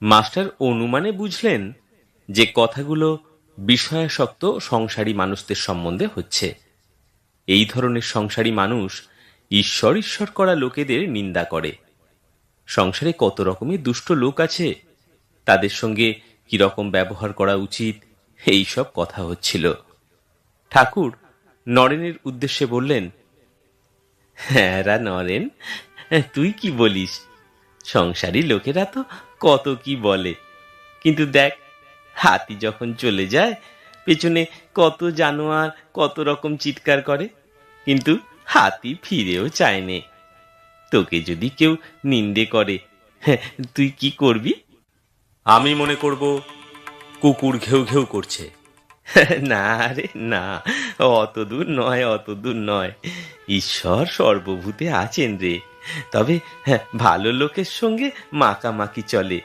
Master অনুমানে বুঝলেন যে কথাগুলো বিষয়াসক্ত সংসারী মানুষদের সম্বন্ধে হচ্ছে। এই ধরনের সংসারী মানুষ ঈশ্বর ঈশ্বর করা লোকেদের নিন্দা করে। সংসারে কত রকমের দুষ্ট লোক আছে, তাদের সঙ্গে কিরকম ব্যবহার করা উচিত, এই সব কথা হচ্ছিল। ঠাকুর নরেনের উদ্দেশ্যে বললেন, হ্যাঁ রা নরেন, তুই কি বলিস? সংসারী লোকেরা তো কত কি বলে, কিন্তু দেখ, হাতি যখন চলে যায় পেছনে কত জানোয়ার কত রকম চিৎকার করে, কিন্তু হাতি ফিরেও চায়নে। তোকে যদি কেউ নিন্দে করে, তুই কি করবি? আমি মনে করব কুকুর ঘেউ ঘেউ করছে। না রে না, অত দূর নয়, অত দূর নয়। ঈশ্বর সর্বভূতে আছেন রে, তবে ভালো লোকের সঙ্গে মাখামাখি চলে।